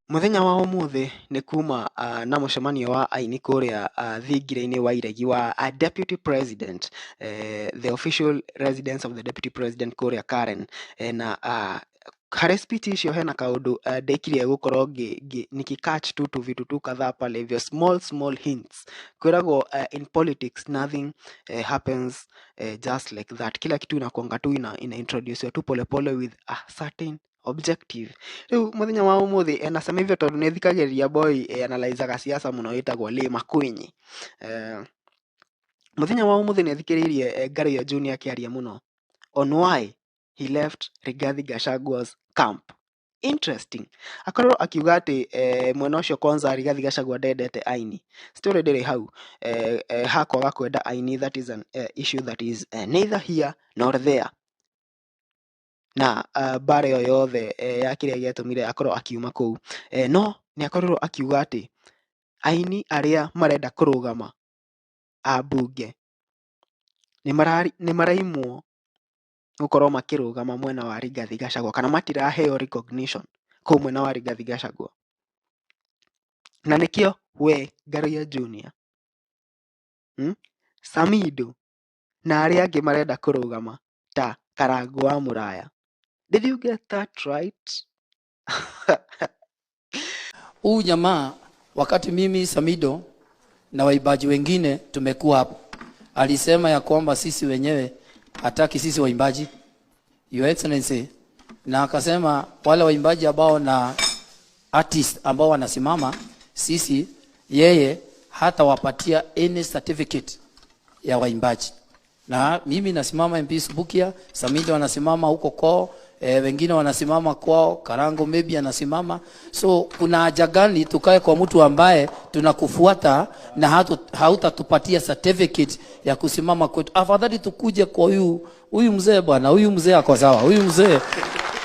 Muthenya wa umuthi ni kuma na mucemanio wa aini kuria thingira-ini wa iregi wa deputy president, the official residence of the deputy president kuria Karen, na harĩ speech icio hena kaundu ndekire gukorwo nikicatch tu vitu tu kadhaa pale hivyo, small hints. Kwiragwo in politics nothing happens just like that. Kila kitu inakuanga tu ina introduce tu polepole with a certain objective. Riu muthenya wa umuthi nasema hivyo tondu nithikagiriria boy analyzaga siasa muno witagwo Lee Makwinyi. Muthenya wa umuthi nithikiriirie Ngaruiya Junior akiaria muno on why he left Rigathi Gachagua's camp. Interesting. Akorwo akiuga ati mwena ucio kwanza Rigathi Gachagua ndendete aini. Story ndiri hau hakwaga kwenda aini, that is an issue that is neither here nor there. Na bare yo yothe ya kiria giatumire akorwo akiuma kuu, no ni akorwo akiuga ati aini aria marenda kurugama ambunge ni maraimwo gukorwo makirugama mwena wa Rigathi Gachagua, kana matiraheo recognition kuu mwena wa Rigathi Gachagua. Na nikio we Ngaruiya Junior, Samido na aria angi marenda kurugama ta Karangũ wa Muraya. Did you get that right? Huyu jamaa wakati mimi Samido na waimbaji wengine tumekuwa hapo, alisema ya kwamba sisi wenyewe hataki sisi waimbaji, Your Excellency, na akasema wale waimbaji ambao na artist ambao wanasimama sisi, yeye hata wapatia any certificate ya waimbaji. Na mimi nasimama MP Subukia, Samido anasimama huko kwao, wengine wanasimama kwao, Karangũ maybe anasimama. So kuna haja gani tukae kwa mtu ambaye tunakufuata na hautatupatia certificate ya kusimama kwetu? Afadhali tukuje kwa huyu mzee bwana, huyu mzee ako sawa,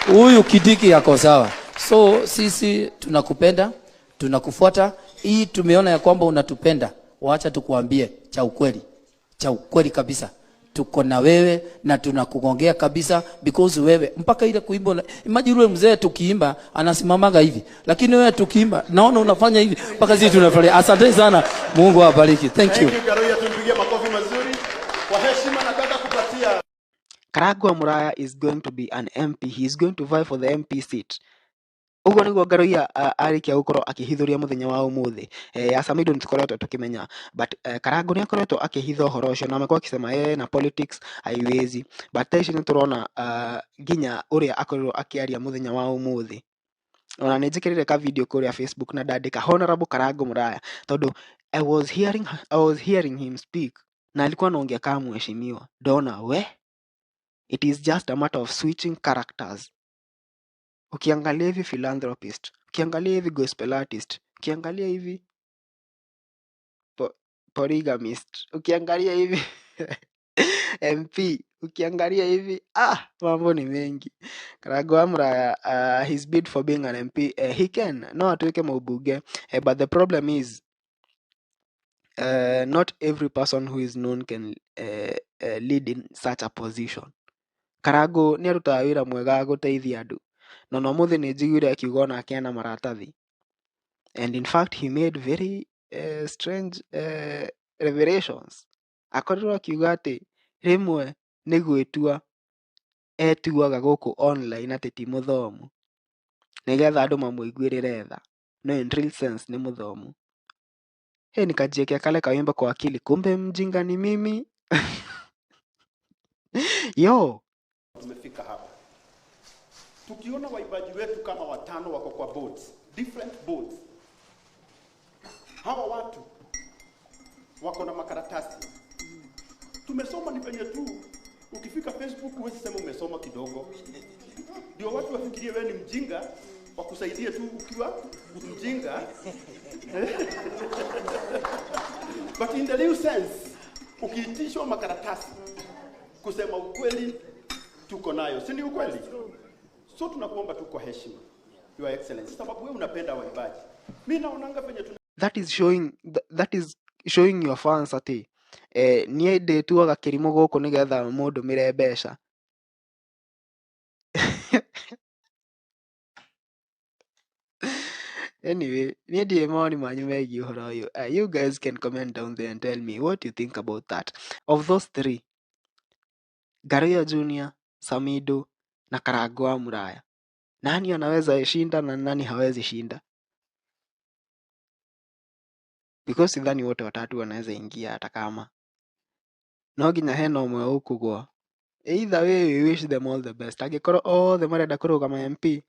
huyu Kidiki yako sawa. So sisi tunakupenda, tunakufuata. Hii tumeona ya kwamba unatupenda. Waacha tukuambie cha ukweli kabisa. Tuko na wewe na tunakugongea kabisa, because wewe mpaka ile kuimba, imagine yule mzee tukiimba anasimamaga hivi, lakini wewe tukiimba naona unafanya hivi mpaka sisi tunafurahi. Asante sana, Mungu awabariki. Thank you. Ngaruiya, tumpigie makofi mazuri kwa heshima. Nataka kupatia Karangũ wa Muraya is going to be an MP. He is going to vie for the MP seat. Ugo niguo Ngaruiya arikia gukorwo akihithuria muthenya wa umuthi. Ya Samido nitikoretwo tukimenya, but Karangũ ni akoretwo akihitha uhoro ucio na amekuwa akisema na politics haiwezi, but taici niturona ginya uria akorirwo akiaria muthenya wa umuthi. Ona ninjikirire ka video kuria Facebook na ndandika Honorable Karangũ Muraya, tondu I was hearing him speak na alikuwa anaongea kama mheshimiwa. Dona it is just a matter of switching characters. Ukiangalia hivi philanthropist, ukiangalia hivi gospel artist, ukiangalia hivi polygamist, ukiangalia hivi MP, ukiangalia hivi mambo ni mengi. Karangũ wa Muraya, his bid for being an MP, he can no atuike mũbunge, but the problem is not every person who is known can lead in such a position. Karangũ ni arutaga wĩra mwega guteithia andu, no muthi ni njiguire akiuga ona akiana maratathi, and in fact he made very strange revelations. Akorirwo akiuga ati rimwe ni gwitua etuaga guku online ati ti muthomu nigetha andu mamuiguirire tha, no in real sense ni muthomu. Nikajiekea kale kawimba kwa akili, kumbe mjinga ni mimi. Yo, tumefika hapa tukiona waimbaji wetu kama watano wako kwa boards, different boards. Hawa watu wako na makaratasi. Tumesoma ni penye tu ukifika Facebook huwezi sema umesoma kidogo, ndio watu wafikirie wewe ni mjinga, wakusaidie tu ukiwa mjinga. But in the real sense, ukiitishwa makaratasi, kusema ukweli tuko nayo, si ni ukweli? So tunakuomba tu kwa heshima, Your Excellency, sababu wewe unapenda waimbaji. Mimi naonanga penye that is showing your fans ati nie ndetuaga kirimo guku nigetha mundu mire mbeca. Anyway, niĩ ndiĩ mawoni manyu megiĩ ũhoro ũyũ. You guys can comment down there and tell me what you think about that. Of those three, Garoya Junior, Samido na Karangũ wa Muraya, nani anaweza shinda na nani hawezi shinda? Because sidhani wote watatu wanaweza ingia hata kama no nginya hena ũmwe ũkũgũa. Either way, we wish them all the best. Angĩkorwo othe marenda kũrũgama MP,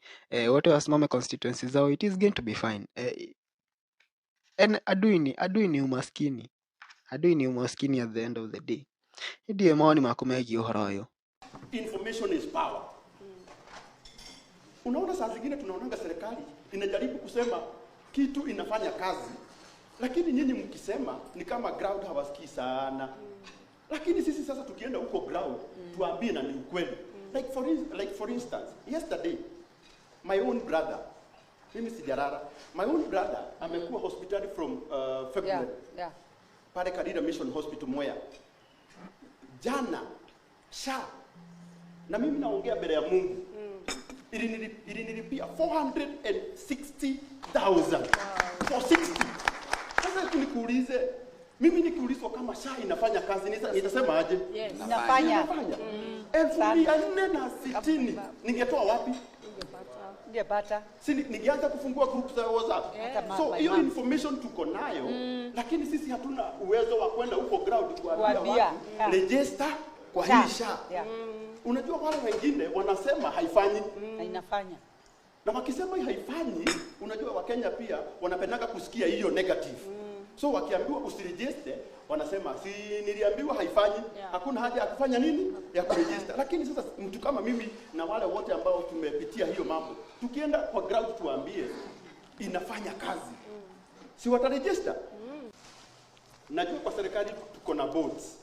wote wasimame constituency zao, it is going to be fine. And adui ni umaskini. Adui ni umaskini at the end of the day. Ndiye maoni maku megiĩ ũhoro ũyũ. Information is power. Unaona saa zingine tunaonanga serikali inajaribu kusema kitu inafanya kazi, lakini nyinyi mkisema ni kama ground hawasikii sana. Lakini sisi sasa tukienda huko ground tuambie na ni ukweli. Like for instance, yesterday my own brother, mimi sijarara, my own brother amekuwa hospitali from February. Yeah. Pale Kadira Mission Hospital Mwea. Jana sha na mimi naongea mbele ya Mungu. Ilinilipia 460,000 for 60. Sasa nikuulize, mimi nikiulizwa kama sha inafanya kazi nitasema aje? Yes, inafanya. 1460 ningetoa wapi? Ningepata. Si ningeanza kufungua group za WhatsApp. Yeah. So hiyo information tuko nayo, lakini sisi hatuna uwezo wa kwenda huko ground kuambia watu register kwa hii sha. Yeah. Unajua wale wengine wanasema haifanyi. Inafanya. Na wakisema haifanyi, unajua Wakenya pia wanapendanga kusikia hiyo negative. So wakiambiwa usiregister, wanasema si niliambiwa haifanyi, hakuna haja ya kufanya nini? Ya kuregister. Lakini sasa mtu kama mimi na wale wote ambao tumepitia hiyo mambo, tukienda kwa ground tuambie inafanya kazi. Si wataregister? Najua kwa serikali tuko na boards.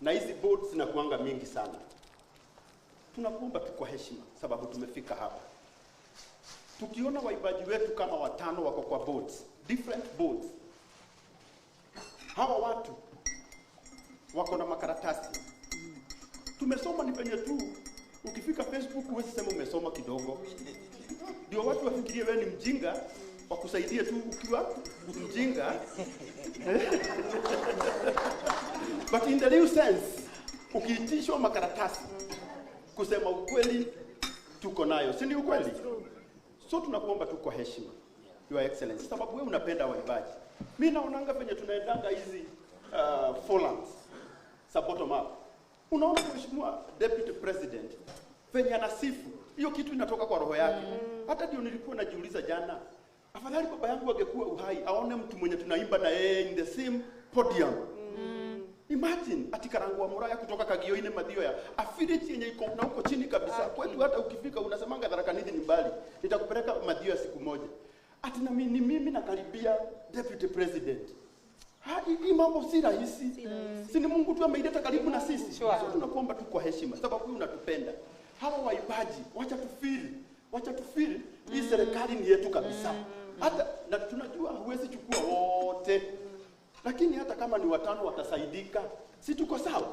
Na hizi boards zinakuanga mingi sana. Tunakuomba tu kwa heshima sababu tumefika hapa. Tukiona waibaji wetu kama 5 wako kwa boards, different boards. Hawa watu wako na makaratasi. Tumesoma ni penye tu ukifika Facebook huwezi sema umesoma kidogo. Ndio watu wafikirie wewe ni mjinga, wakusaidie tu ukiwa mjinga. But in the real sense, ukiitishwa makaratasi kusema ukweli tuko nayo, si ni ukweli? So tunakuomba tu kwa heshima, Your Excellency, sababu wewe unapenda waibaji. Mimi naonanga penye tunaendanga hizi forums sa bottom up. Unaona Mheshimiwa Deputy President penye anasifu, hiyo kitu inatoka kwa roho yake. Hata ndio nilikuwa najiuliza jana, afadhali baba yangu angekuwa uhai aone mtu mwenye tunaimba na yeye in the same podium. Imagine ati Karangũ wa Muraya kutoka Kagio-inĩ Mathioya, affiliate yenye iko na huko chini kabisa. Kwetu hata ukifika unasemanga Tharaka Nithi ni mbali, nitakupeleka Mathioya siku moja. Ati na mimi nakaribia Deputy President. Hii mambo si rahisi. Si ni Mungu tu ameileta karibu na sisi. So tunakuomba tu kwa heshima sababu wewe unatupenda. Hawa waibaji, wacha tufiri. Hii serikali ni yetu kabisa. Hata na tunajua huwezi chukua wote. Lakini hata kama ni 5 watasaidika, si tuko sawa?